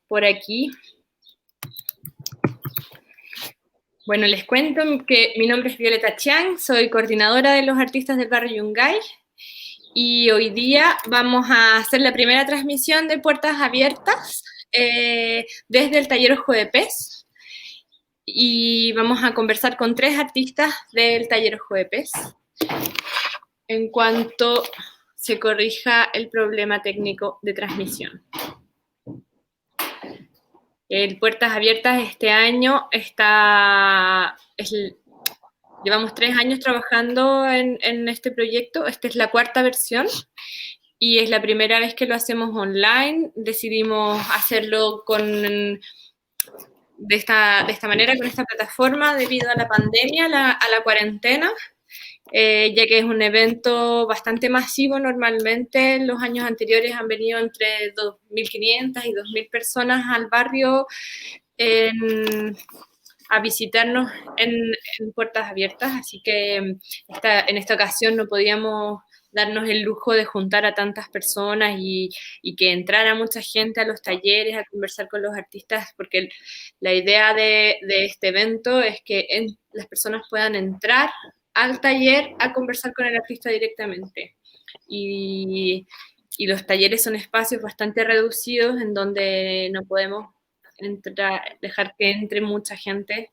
por aquí. Bueno, les cuento que mi nombre es Violeta Chiang, soy coordinadora de los artistas del barrio Yungay y hoy día vamos a hacer la primera transmisión de Puertas Abiertas desde el taller Ojo de Pez y vamos a conversar con 3 artistas del taller Ojo de Pez en cuanto se corrija el problema técnico de transmisión. El Puertas Abiertas este año llevamos 3 años trabajando en este proyecto. Esta es la 4ª versión y es la primera vez que lo hacemos online. Decidimos hacerlo de esta manera, con esta plataforma, debido a la pandemia, a la cuarentena, ya que es un evento bastante masivo. Normalmente en los años anteriores han venido entre 2.500 y 2.000 personas al barrio a visitarnos en Puertas Abiertas, así que en esta ocasión no podíamos darnos el lujo de juntar a tantas personas y que entrara mucha gente a los talleres, a conversar con los artistas, porque la idea de este evento es que las personas puedan entrar al taller a conversar con el artista directamente. Y los talleres son espacios bastante reducidos en donde no podemos dejar que entre mucha gente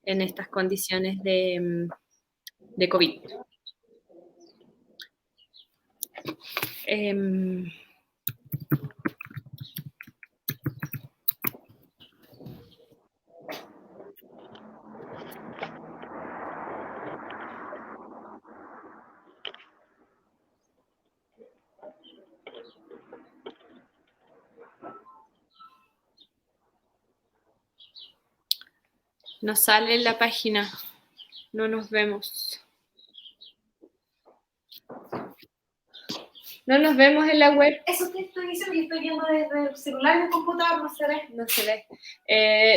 en estas condiciones de COVID. No sale en la página, no nos vemos. No nos vemos en la web. Eso te estoy diciendo, yo estoy viendo desde el celular y el computador, no se ve. No se ve.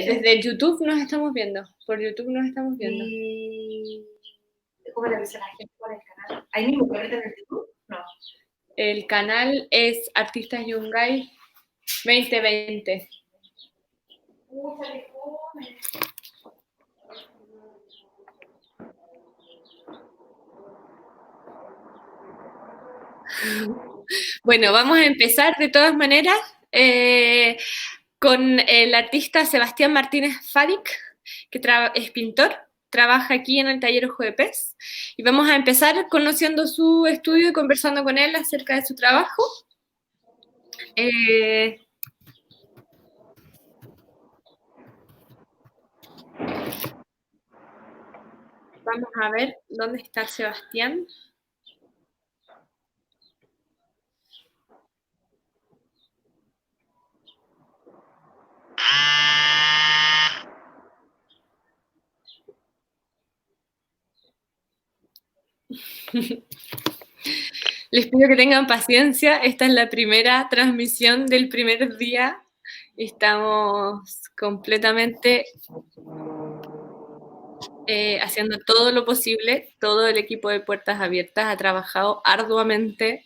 Desde YouTube nos estamos viendo. Por YouTube nos estamos viendo. ¿Cómo le avisa la gente por el canal? ¿Ahí mismo puede en el YouTube? No. El canal es Artistas Yungay 2020. Bueno, vamos a empezar de todas maneras con el artista Sebastián Martínez Fadik, que es pintor, trabaja aquí en el taller Ojo de Pez, y vamos a empezar conociendo su estudio y conversando con él acerca de su trabajo. Vamos a ver dónde está Sebastián. Les pido que tengan paciencia, esta es la primera transmisión del primer día. Estamos completamente haciendo todo lo posible. Todo el equipo de Puertas Abiertas ha trabajado arduamente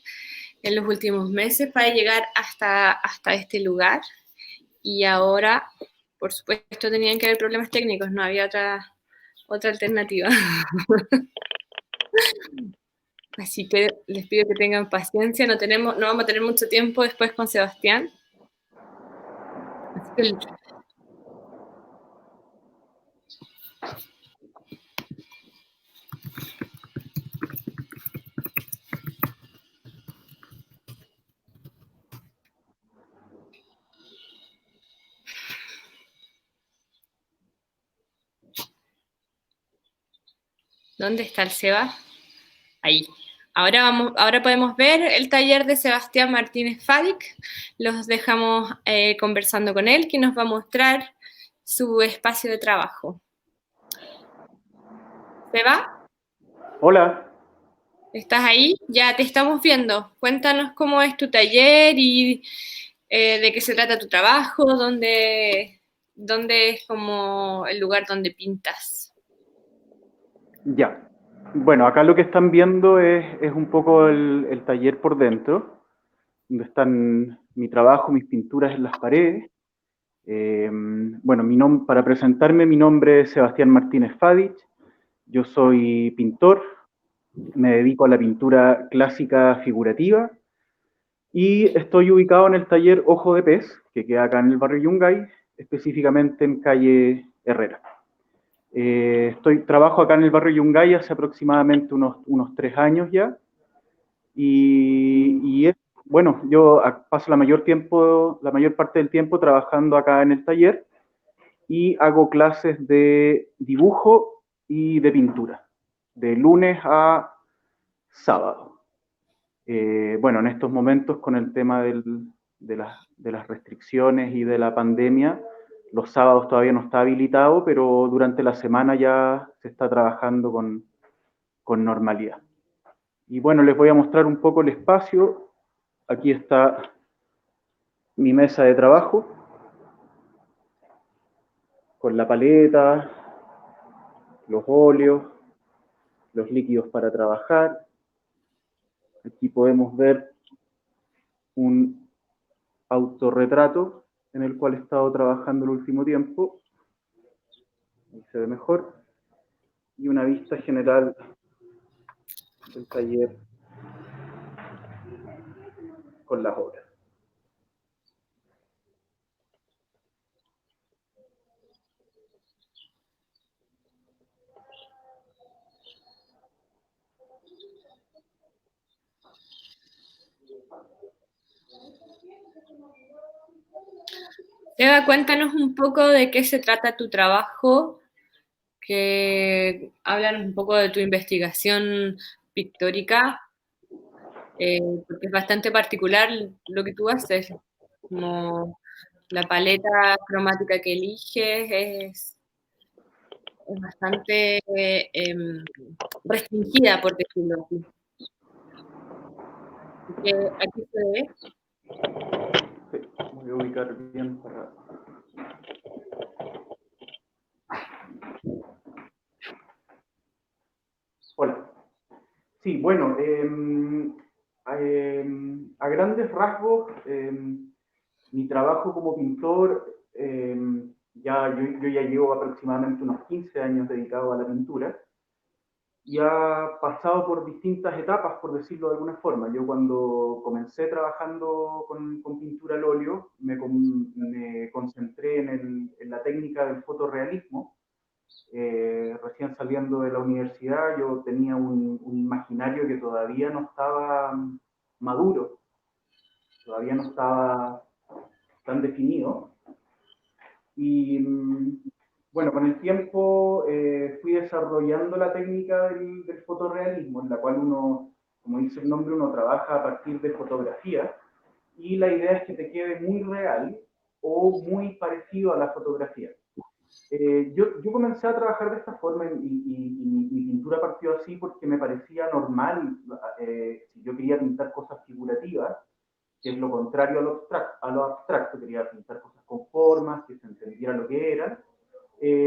en los últimos meses para llegar hasta este lugar. Y ahora, por supuesto, tenían que haber problemas técnicos, no había otra alternativa. Así que les pido que tengan paciencia, no vamos a tener mucho tiempo después con Sebastián. Así que ¿dónde está el Seba? Ahí. Ahora podemos ver el taller de Sebastián Martínez Fadik. Los dejamos conversando con él, que nos va a mostrar su espacio de trabajo. ¿Seba? Hola. ¿Estás ahí? Ya te estamos viendo. Cuéntanos cómo es tu taller y de qué se trata tu trabajo, dónde es como el lugar donde pintas. Ya. Bueno, acá lo que están viendo es un poco el taller por dentro, donde están mi trabajo, mis pinturas en las paredes. Bueno, para presentarme, mi nombre es Sebastián Martínez Fadich, yo soy pintor, me dedico a la pintura clásica figurativa y estoy ubicado en el taller Ojo de Pez, que queda acá en el barrio Yungay, específicamente en calle Herrera. Trabajo acá en el barrio Yungay hace aproximadamente unos 3 años ya, bueno, yo paso la mayor parte del tiempo trabajando acá en el taller y hago clases de dibujo y de pintura, de lunes a sábado. Bueno, en estos momentos con el tema de las restricciones y de la pandemia, los sábados todavía no está habilitado, pero durante la semana ya se está trabajando con normalidad. Y bueno, les voy a mostrar un poco el espacio. Aquí está mi mesa de trabajo, con la paleta, los óleos, los líquidos para trabajar. Aquí podemos ver un autorretrato en el cual he estado trabajando el último tiempo. Ahí se ve mejor. Y una vista general del taller con las obras. Eva, cuéntanos un poco de qué se trata tu trabajo, que háblanos un poco de tu investigación pictórica, porque es bastante particular lo que tú haces, como la paleta cromática que eliges es bastante restringida, por decirlo así. Así que aquí se ve. Sí, voy a ubicar bien para... Hola. Sí, bueno, a grandes rasgos, mi trabajo como pintor, yo ya llevo aproximadamente unos 15 años dedicado a la pintura y ha pasado por distintas etapas, por decirlo de alguna forma. Yo cuando comencé trabajando con pintura al óleo, me concentré en la técnica del fotorrealismo. Recién saliendo de la universidad, yo tenía un imaginario que todavía no estaba maduro, todavía no estaba tan definido. Y bueno, con el tiempo fui desarrollando la técnica del fotorrealismo, en la cual uno, como dice el nombre, uno trabaja a partir de fotografía, y la idea es que te quede muy real o muy parecido a la fotografía. Yo comencé a trabajar de esta forma y mi pintura partió así porque me parecía normal, si yo quería pintar cosas figurativas, que es lo contrario a lo abstracto, quería pintar cosas con formas, que se entendiera lo que eran.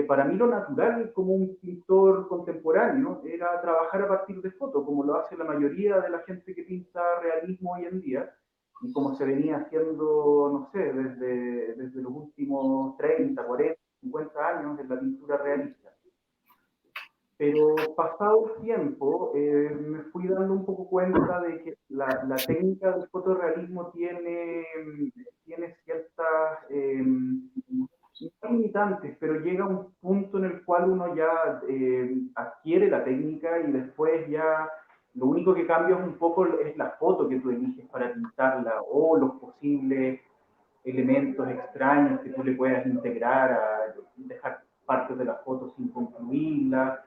Para mí lo natural como un pintor contemporáneo era trabajar a partir de fotos, como lo hace la mayoría de la gente que pinta realismo hoy en día, y como se venía haciendo, no sé, desde los últimos 30, 40, 50 años en la pintura realista. Pero pasado el tiempo, me fui dando un poco cuenta de que la técnica del fotorrealismo tiene ciertas, no limitantes, pero llega un punto en el cual uno ya adquiere la técnica y después ya lo único que cambia un poco es la foto que tú eliges para pintarla o los posibles elementos extraños que tú le puedas integrar, a dejar partes de la foto sin concluirla,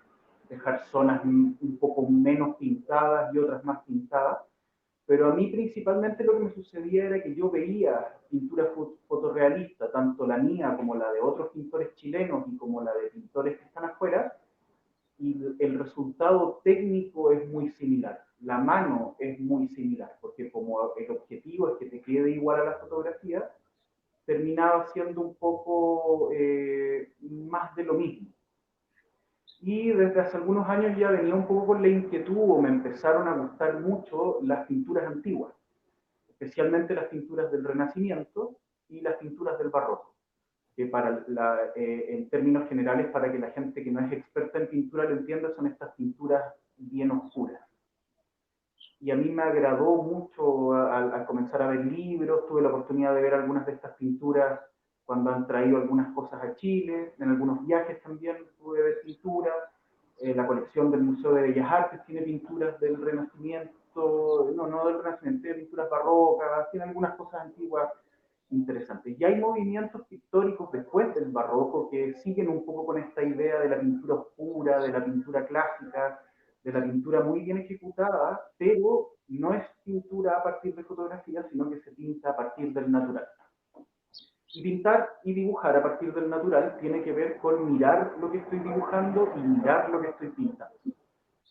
dejar zonas un poco menos pintadas y otras más pintadas. Pero a mí principalmente lo que me sucedía era que yo veía pintura fotorrealista, tanto la mía como la de otros pintores chilenos y como la de pintores que están afuera, y el resultado técnico es muy similar. La mano es muy similar, porque como el objetivo es que te quede igual a la fotografía, terminaba siendo un poco más de lo mismo. Y desde hace algunos años ya venía un poco con la inquietud, o me empezaron a gustar mucho las pinturas antiguas, especialmente las pinturas del Renacimiento y las pinturas del Barroco. que en términos generales, para que la gente que no es experta en pintura lo entienda, son estas pinturas bien oscuras. Y a mí me agradó mucho al comenzar a ver libros, tuve la oportunidad de ver algunas de estas pinturas cuando han traído algunas cosas a Chile, en algunos viajes también pude ver pinturas, la colección del Museo de Bellas Artes tiene pinturas del Renacimiento, no del Renacimiento, tiene pinturas barrocas, tiene algunas cosas antiguas interesantes. Y hay movimientos pictóricos después del barroco que siguen un poco con esta idea de la pintura oscura, de la pintura clásica, de la pintura muy bien ejecutada, pero no es pintura a partir de fotografía, sino que se pinta a partir del natural. Y pintar y dibujar a partir del natural tiene que ver con mirar lo que estoy dibujando y mirar lo que estoy pintando.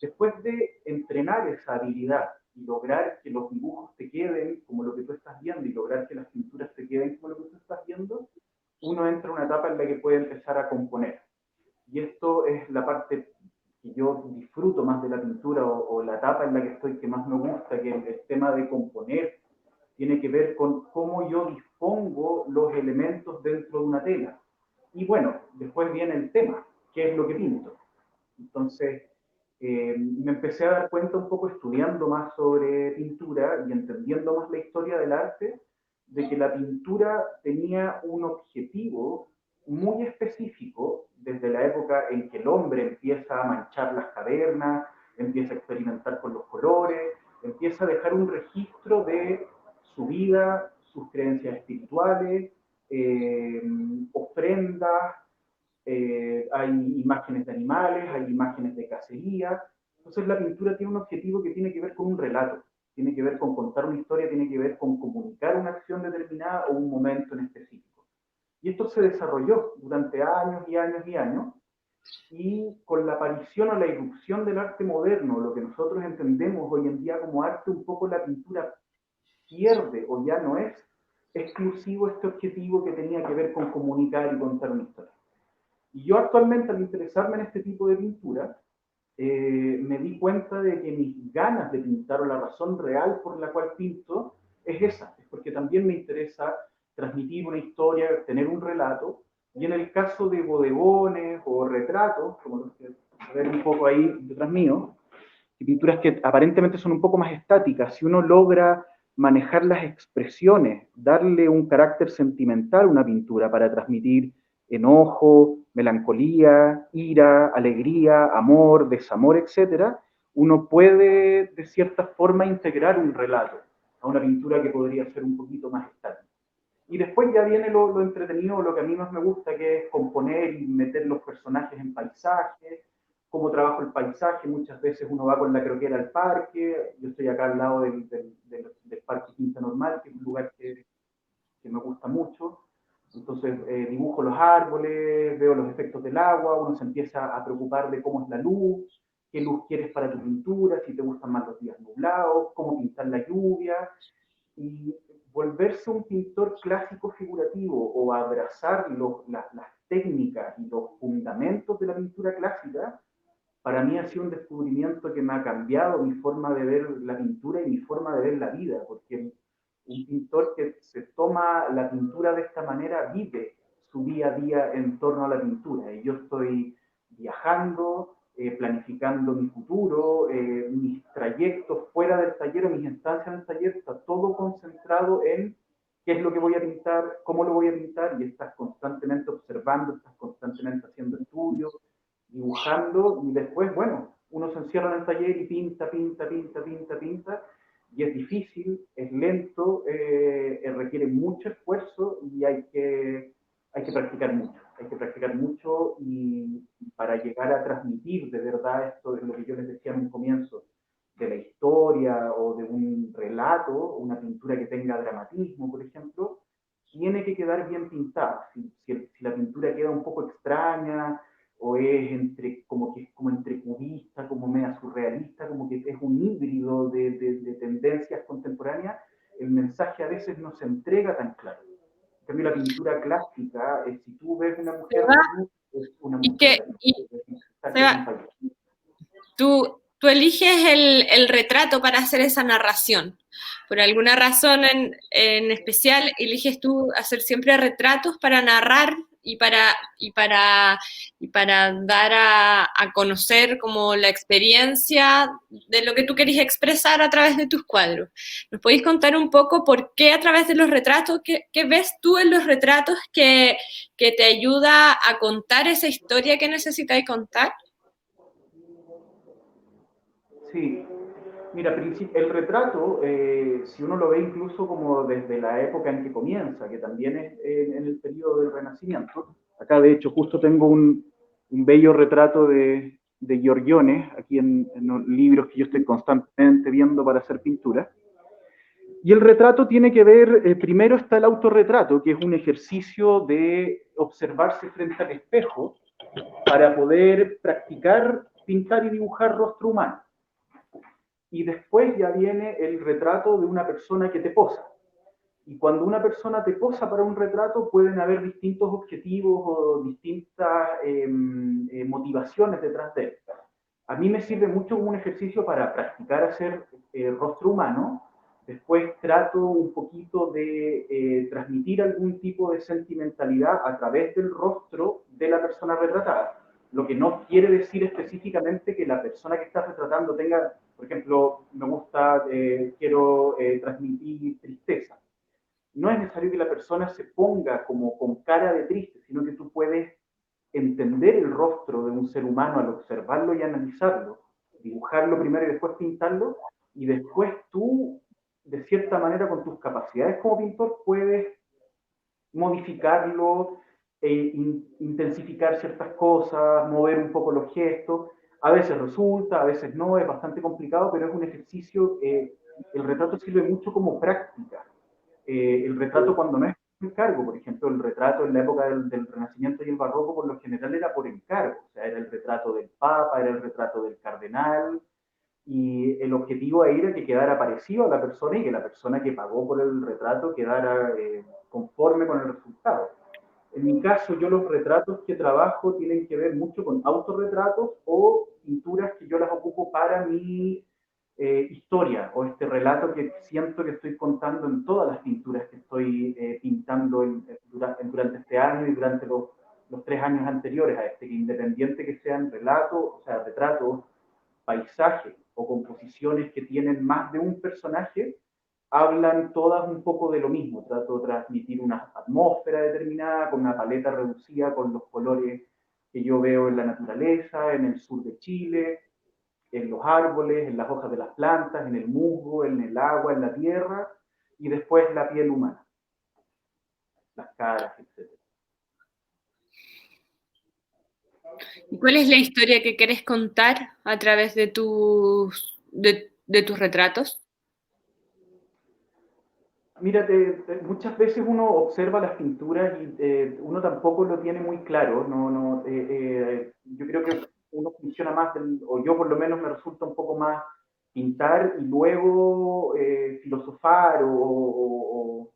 Después de entrenar esa habilidad y lograr que los dibujos te queden como lo que tú estás viendo y lograr que las pinturas te queden como lo que tú estás viendo, uno entra en una etapa en la que puede empezar a componer. Y esto es la parte que yo disfruto más de la pintura o la etapa en la que estoy que más me gusta, que el tema de componer tiene que ver con cómo yo dispongo los elementos dentro de una tela. Y bueno, después viene el tema, qué es lo que pinto. Entonces, me empecé a dar cuenta un poco estudiando más sobre pintura y entendiendo más la historia del arte, de que la pintura tenía un objetivo muy específico desde la época en que el hombre empieza a manchar las cavernas, empieza a experimentar con los colores, empieza a dejar un registro de su vida, sus creencias espirituales, ofrendas, hay imágenes de animales, hay imágenes de cacería. Entonces la pintura tiene un objetivo que tiene que ver con un relato, tiene que ver con contar una historia, tiene que ver con comunicar una acción determinada o un momento en específico. Y esto se desarrolló durante años y años y años, y con la aparición o la irrupción del arte moderno, lo que nosotros entendemos hoy en día como arte, un poco la pintura pierde o ya no es exclusivo este objetivo que tenía que ver con comunicar y contar una historia. Y yo actualmente, al interesarme en este tipo de pintura, me di cuenta de que mis ganas de pintar o la razón real por la cual pinto es esa, es porque también me interesa transmitir una historia, tener un relato, y en el caso de bodegones o retratos, como los que ven un poco ahí detrás mío, y pinturas que aparentemente son un poco más estáticas, si uno logra manejar las expresiones, darle un carácter sentimental a una pintura para transmitir enojo, melancolía, ira, alegría, amor, desamor, etc., uno puede de cierta forma integrar un relato a una pintura que podría ser un poquito más estática. Y después ya viene lo entretenido, lo que a mí más me gusta, que es componer y meter los personajes en paisajes, cómo trabajo el paisaje. Muchas veces uno va con la croquera al parque, yo estoy acá al lado del Parque Quinta Normal, que es un lugar que me gusta mucho. Entonces dibujo los árboles, veo los efectos del agua, uno se empieza a preocupar de cómo es la luz, qué luz quieres para tu pintura, si te gustan más los días nublados, cómo pintar la lluvia, y volverse un pintor clásico figurativo o abrazar las técnicas y los fundamentos de la pintura clásica, para mí ha sido un descubrimiento que me ha cambiado mi forma de ver la pintura y mi forma de ver la vida, porque un pintor que se toma la pintura de esta manera vive su día a día en torno a la pintura. Y yo estoy viajando, planificando mi futuro, mis trayectos fuera del taller o mis estancias en el taller, está todo concentrado en qué es lo que voy a pintar, cómo lo voy a pintar, y estás constantemente observando, estás constantemente haciendo estudios, dibujando, y después, bueno, uno se encierra en el taller y pinta, y es difícil, es lento, requiere mucho esfuerzo y hay que practicar mucho y para llegar a transmitir de verdad esto de lo que yo les decía en un comienzo, de la historia o de un relato, una pintura que tenga dramatismo, por ejemplo, tiene que quedar bien pintada. Si la pintura queda un poco extraña o es como entre cubista, como media surrealista, como que es un híbrido de tendencias contemporáneas, el mensaje a veces no se entrega tan claro. En cambio, la pintura clásica, si tú ves una mujer es una mujer. Tú eliges el retrato para hacer esa narración. Por alguna razón en especial, eliges tú hacer siempre retratos para narrar y para dar a conocer como la experiencia de lo que tú querías expresar a través de tus cuadros. ¿Nos podéis contar un poco por qué a través de los retratos, qué ves tú en los retratos que te ayuda a contar esa historia que necesitáis contar? Sí, mira, el retrato, si uno lo ve incluso como desde la época en que comienza, que también es en el periodo del Renacimiento, acá de hecho justo tengo un bello retrato de Giorgione, aquí en los libros que yo estoy constantemente viendo para hacer pintura. Y el retrato tiene que ver, primero está el autorretrato, que es un ejercicio de observarse frente al espejo para poder practicar pintar y dibujar rostro humano. Y después ya viene el retrato de una persona que te posa. Y cuando una persona te posa para un retrato, pueden haber distintos objetivos o distintas motivaciones detrás de él. A mí me sirve mucho como un ejercicio para practicar hacer rostro humano. Después trato un poquito de transmitir algún tipo de sentimentalidad a través del rostro de la persona retratada. Lo que no quiere decir específicamente que la persona que estás retratando tenga, por ejemplo, me gusta, quiero transmitir tristeza. No es necesario que la persona se ponga como con cara de triste, sino que tú puedes entender el rostro de un ser humano al observarlo y analizarlo, dibujarlo primero y después pintarlo, y después tú, de cierta manera, con tus capacidades como pintor, puedes modificarlo, intensificar ciertas cosas, mover un poco los gestos. A veces resulta, a veces no, es bastante complicado, pero es un ejercicio, el retrato sirve mucho como práctica. El retrato cuando no es por encargo, por ejemplo, el retrato en la época del Renacimiento y el Barroco por lo general era por encargo, o sea, era el retrato del Papa, era el retrato del cardenal, y el objetivo ahí era que quedara parecido a la persona y que la persona que pagó por el retrato quedara conforme con el resultado. En mi caso, yo los retratos que trabajo tienen que ver mucho con autorretratos o pinturas que yo las ocupo para mi historia o este relato que siento que estoy contando en todas las pinturas que estoy pintando durante este año y durante los 3 años anteriores a este, que independiente que sean relatos, o sea, retratos, paisajes o composiciones que tienen más de un personaje, hablan todas un poco de lo mismo. Trato de transmitir una atmósfera determinada, con una paleta reducida, con los colores que yo veo en la naturaleza, en el sur de Chile, en los árboles, en las hojas de las plantas, en el musgo, en el agua, en la tierra, y después la piel humana, las caras, etc. ¿Y cuál es la historia que quieres contar a través de de tus retratos? Mira, muchas veces uno observa las pinturas y uno tampoco lo tiene muy claro. Yo creo que uno funciona más, o yo por lo menos me resulta un poco más pintar y luego filosofar o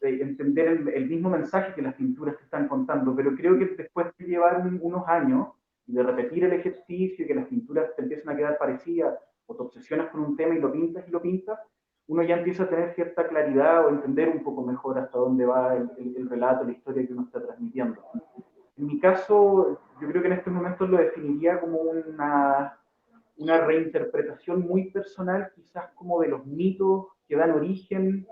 entender el mismo mensaje que las pinturas te están contando. Pero creo que después de llevar unos años y de repetir el ejercicio y que las pinturas te empiezan a quedar parecidas o te obsesionas con un tema y lo pintas, uno ya empieza a tener cierta claridad o entender un poco mejor hasta dónde va el relato, la historia que uno está transmitiendo. En mi caso, yo creo que en estos momentos lo definiría como una reinterpretación muy personal, quizás como de los mitos que dan origen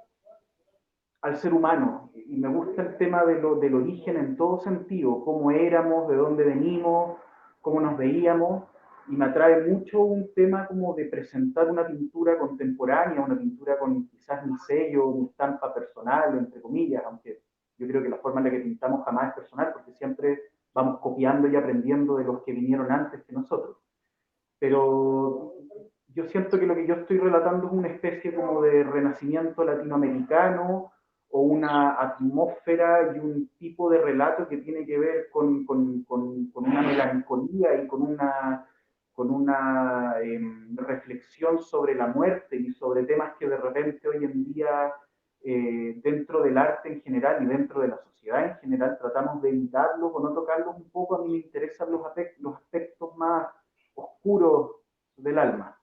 al ser humano. Y me gusta el tema del origen en todo sentido, cómo éramos, de dónde venimos, cómo nos veíamos, y me atrae mucho un tema como de presentar una pintura contemporánea, una pintura con quizás mi sello, mi estampa personal, entre comillas, aunque yo creo que la forma en la que pintamos jamás es personal, porque siempre vamos copiando y aprendiendo de los que vinieron antes que nosotros. Pero yo siento que lo que yo estoy relatando es una especie como de renacimiento latinoamericano o una atmósfera y un tipo de relato que tiene que ver con una melancolía y con una reflexión sobre la muerte y sobre temas que de repente hoy en día dentro del arte en general y dentro de la sociedad en general tratamos de evitarlos o no tocarlos un poco. A mí me interesan los aspectos más oscuros del alma.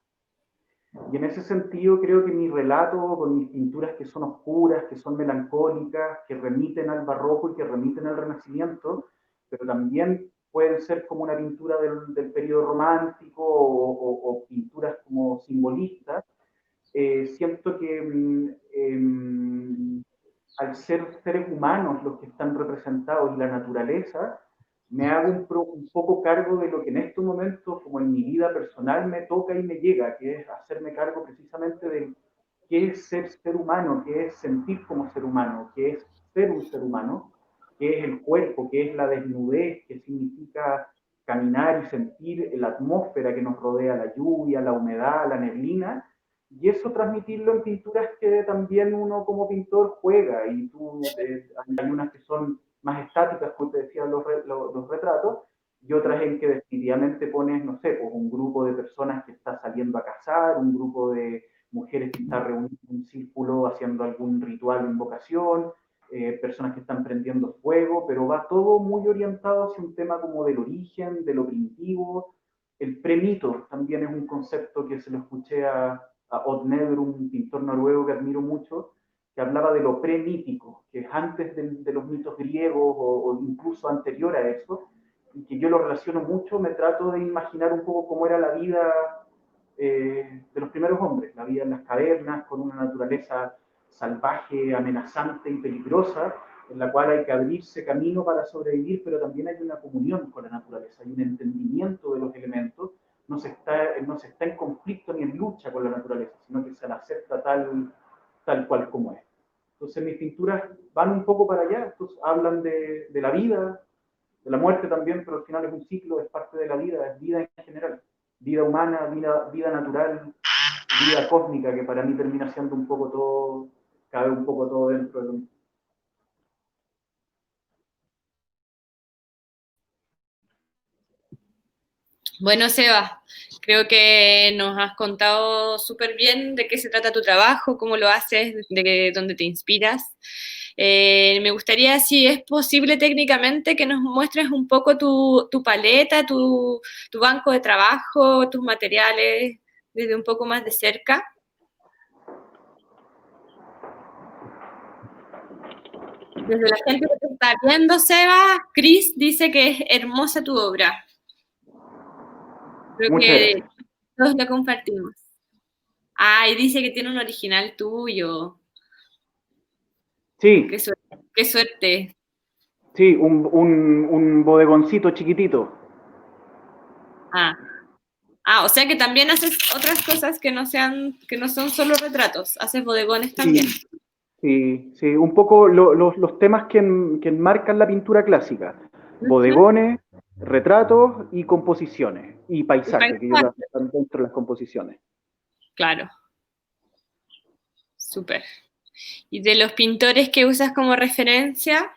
Y en ese sentido creo que mi relato, con mis pinturas que son oscuras, que son melancólicas, que remiten al barroco y que remiten al Renacimiento, pero también pueden ser como una pintura del periodo romántico o pinturas como simbolistas, siento que al ser seres humanos los que están representados y la naturaleza, me hago un poco cargo de lo que en estos momentos, como en mi vida personal, me toca y me llega, que es hacerme cargo precisamente de qué es ser humano, qué es sentir como ser humano, qué es ser un ser humano, qué es el cuerpo, qué es la desnudez, qué significa caminar y sentir la atmósfera que nos rodea, la lluvia, la humedad, la neblina, y eso transmitirlo en pinturas que también uno como pintor juega, y tú, hay unas que son más estáticas, como te decía, los retratos, y otras en que definitivamente pones, no sé, pues un grupo de personas que está saliendo a cazar, un grupo de mujeres que están reunidas en un círculo haciendo algún ritual de invocación, personas que están prendiendo fuego, pero va todo muy orientado hacia un tema como del origen, de lo primitivo. El premito también es un concepto que se lo escuché a Odd Nedrum, un pintor noruego que admiro mucho, que hablaba de lo premitíco, que es antes de los mitos griegos o incluso anterior a eso, y que yo lo relaciono mucho, me trato de imaginar un poco cómo era la vida de los primeros hombres, la vida en las cavernas, con una naturaleza salvaje, amenazante y peligrosa, en la cual hay que abrirse camino para sobrevivir, pero también hay una comunión con la naturaleza, hay un entendimiento de los elementos, no se está en conflicto ni en lucha con la naturaleza, sino que se la acepta tal cual como es. Entonces mis pinturas van un poco para allá, entonces hablan de la vida, de la muerte también, pero al final es un ciclo, es parte de la vida, es vida en general, vida humana, vida natural, vida cósmica, que para mí termina siendo un poco todo, cabe un poco todo dentro de lo mismo. Bueno, Seba, creo que nos has contado súper bien de qué se trata tu trabajo, cómo lo haces, dónde te inspiras. Me gustaría, si es posible técnicamente, que nos muestres un poco tu paleta, tu banco de trabajo, tus materiales, desde un poco más de cerca. Desde la gente que te está viendo, Seba, Chris dice que es hermosa tu obra. Creo Muchas que gracias. todos lo compartimos. Ah, y dice que tiene un original tuyo. Sí, Qué suerte. sí, un bodegoncito chiquitito. Ah. Ah, o sea que también haces otras cosas que no sean, que no son solo retratos, haces bodegones también. Sí, sí, sí, un poco los temas que enmarcan la pintura clásica. Ujú. Bodegones, retratos y composiciones. Y Y paisaje, que yo paisajes, están dentro de las composiciones. claro, súper. ¿Y de los pintores que usas como referencia?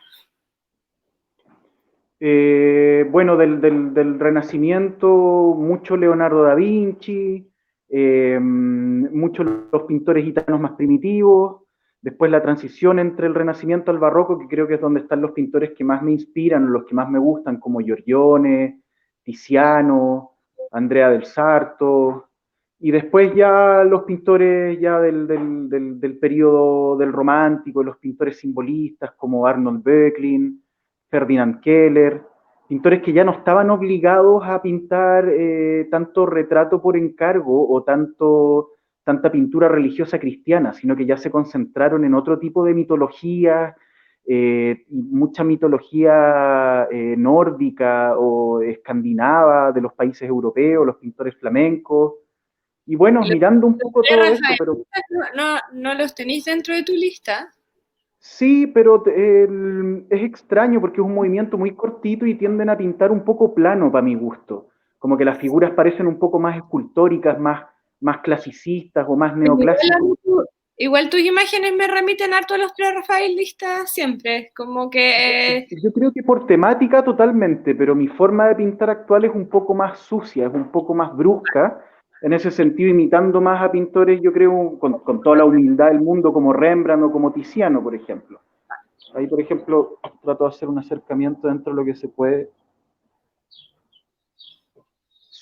Bueno, del Renacimiento, mucho Leonardo da Vinci, muchos los pintores gitanos más primitivos, después la transición entre el Renacimiento al Barroco, que creo que es donde están los pintores que más me inspiran, los que más me gustan, como Giorgione, Tiziano, Andrea del Sarto, y después ya los pintores ya del periodo del romántico, los pintores simbolistas como Arnold Böcklin, Ferdinand Keller, pintores que ya no estaban obligados a pintar tanto retrato por encargo o tanta pintura religiosa cristiana, sino que ya se concentraron en otro tipo de mitología, mucha mitología nórdica o escandinava de los países europeos, los pintores flamencos. Y bueno, ¿Y mirando un los poco todo eso, pero prerrafaelitas no los tenéis dentro de tu lista? sí, pero es extraño porque es un movimiento muy cortito y tienden a pintar un poco plano para mi gusto. Como que las figuras parecen un poco más escultóricas, más clasicistas o más Pero neoclásicos. igual tus imágenes me remiten harto a los prerrafaelistas siempre, como que Yo creo que por temática totalmente, pero mi forma de pintar actual es un poco más sucia, es un poco más brusca, en ese sentido imitando más a pintores, yo creo, con toda la humildad del mundo, como Rembrandt o como Tiziano, por ejemplo. Ahí, por ejemplo, trato de hacer un acercamiento dentro de lo que se puede.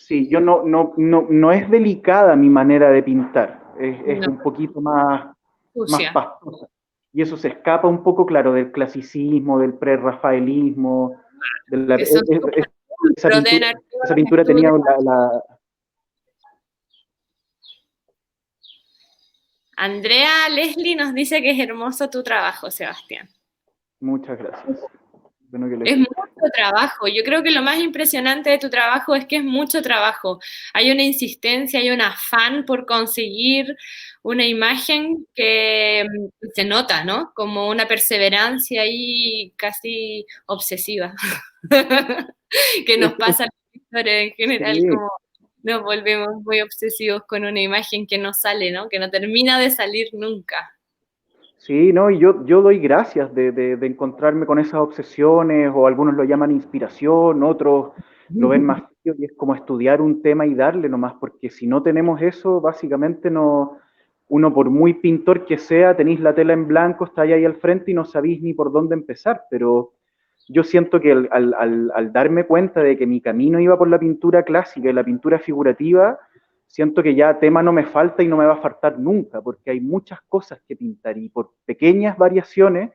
Sí, yo no es delicada mi manera de pintar, es No, un poquito más sucia. pastosa. Y eso se escapa un poco, claro, del clasicismo, del prerrafaelismo, de la, Que son súper esa pulcros, deben pintura, haber sido esa los pintura tenía estudios. Andrea Leslie nos dice que es hermoso tu trabajo, Sebastián. Muchas gracias. Bueno que Es les mucho guste. trabajo. Yo creo que lo más impresionante de tu trabajo es que es mucho trabajo. Hay una insistencia, hay un afán por conseguir una imagen que se nota, ¿no? Como una perseverancia ahí casi obsesiva, que nos pasa a los pintores en general, Sí, como nos volvemos muy obsesivos con una imagen que no sale, ¿no? Que no termina de salir nunca. sí, no, y yo doy gracias de encontrarme con esas obsesiones, o algunos lo llaman inspiración, otros lo ven más frío, y es como estudiar un tema y darle nomás, porque si no tenemos eso, básicamente no, uno por muy pintor que sea, tenéis la tela en blanco, está ahí al frente y no sabéis ni por dónde empezar, pero yo siento que al darme cuenta de que mi camino iba por la pintura clásica y la pintura figurativa, siento que ya tema no me falta y no me va a faltar nunca, porque hay muchas cosas que pintar y por pequeñas variaciones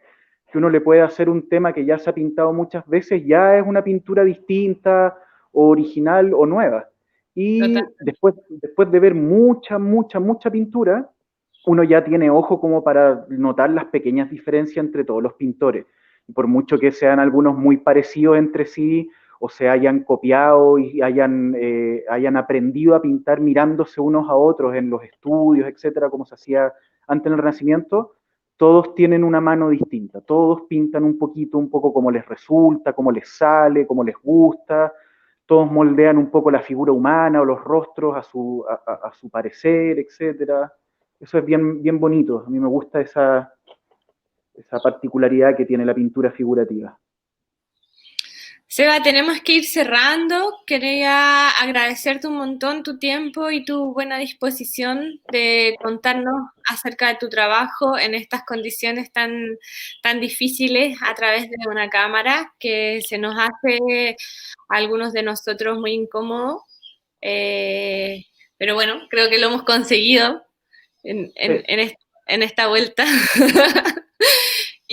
que uno le puede hacer un tema que ya se ha pintado muchas veces, ya es una pintura distinta o original o nueva. Total. Y después de ver mucha pintura, uno ya tiene ojo como para notar las pequeñas diferencias entre todos los pintores. Y por mucho que sean algunos muy parecidos entre sí, o se hayan copiado y hayan aprendido a pintar mirándose unos a otros en los estudios, etcétera, como se hacía antes en el Renacimiento, todos tienen una mano distinta, todos pintan un poquito, un poco como les resulta, como les sale, como les gusta, todos moldean un poco la figura humana o los rostros a su parecer, etcétera. Eso es bien bonito, a mí me gusta esa particularidad que tiene la pintura figurativa. Seba, tenemos que ir cerrando. Quería agradecerte un montón tu tiempo y tu buena disposición de contarnos acerca de tu trabajo en estas condiciones tan difíciles a través de una cámara que se nos hace a algunos de nosotros muy incómodo. Eh, pero bueno, creo que lo hemos conseguido en, Sí. en, en, en esta vuelta.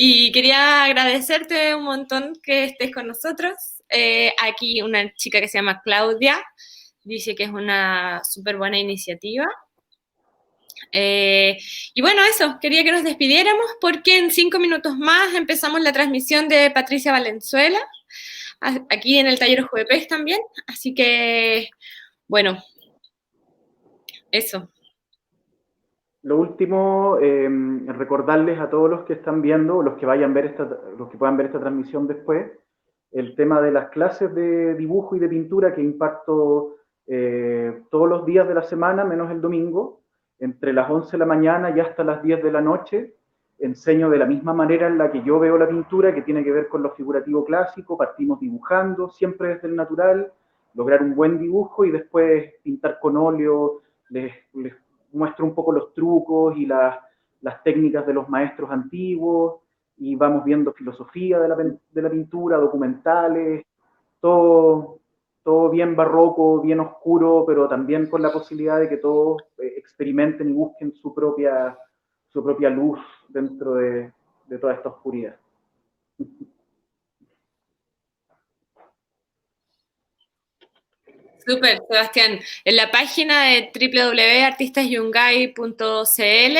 Y quería agradecerte un montón que estés con nosotros. Aquí una chica que se llama Claudia dice que es una súper buena iniciativa. Y bueno, eso, quería que nos despidiéramos porque en 5 minutos más empezamos la transmisión de Patricia Valenzuela, aquí en el taller Juepes también. Así que, bueno, eso. Lo último, recordarles a todos los que están viendo, los que los que puedan ver esta transmisión después, el tema de las clases de dibujo y de pintura que imparto todos los días de la semana, menos el domingo, entre las 11 de la mañana y hasta las 10 de la noche. Enseño de la misma manera en la que yo veo la pintura, que tiene que ver con lo figurativo clásico. Partimos dibujando, siempre desde el natural, lograr un buen dibujo y después pintar con óleo. Les muestro un poco los trucos y las técnicas de los maestros antiguos, y vamos viendo filosofía de la pintura, documentales, todo, todo bien barroco, bien oscuro, pero también con la posibilidad de que todos experimenten y busquen su propia luz dentro de toda esta oscuridad. Súper, Sebastián. En la página de www.artistasyungay.cl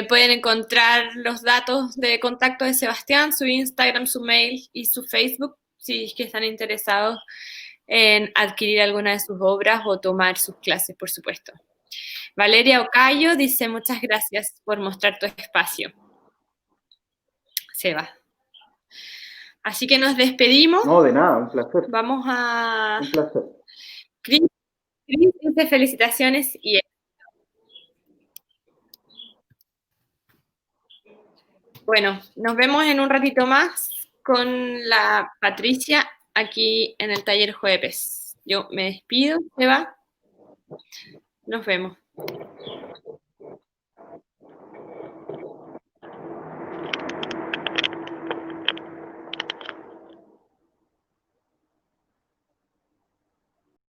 pueden encontrar los datos de contacto de Sebastián, su Instagram, su mail y su Facebook, si es que están interesados en adquirir alguna de sus obras o tomar sus clases, por supuesto. Valeria Ocayo dice muchas gracias por mostrar tu espacio. Seba. Así que nos despedimos. No, de nada, un placer. Vamos a... Un placer. Cris dice felicitaciones y bueno, nos vemos en un ratito más con la Patricia aquí en el taller Jueves. Yo me despido, Eva. Nos vemos.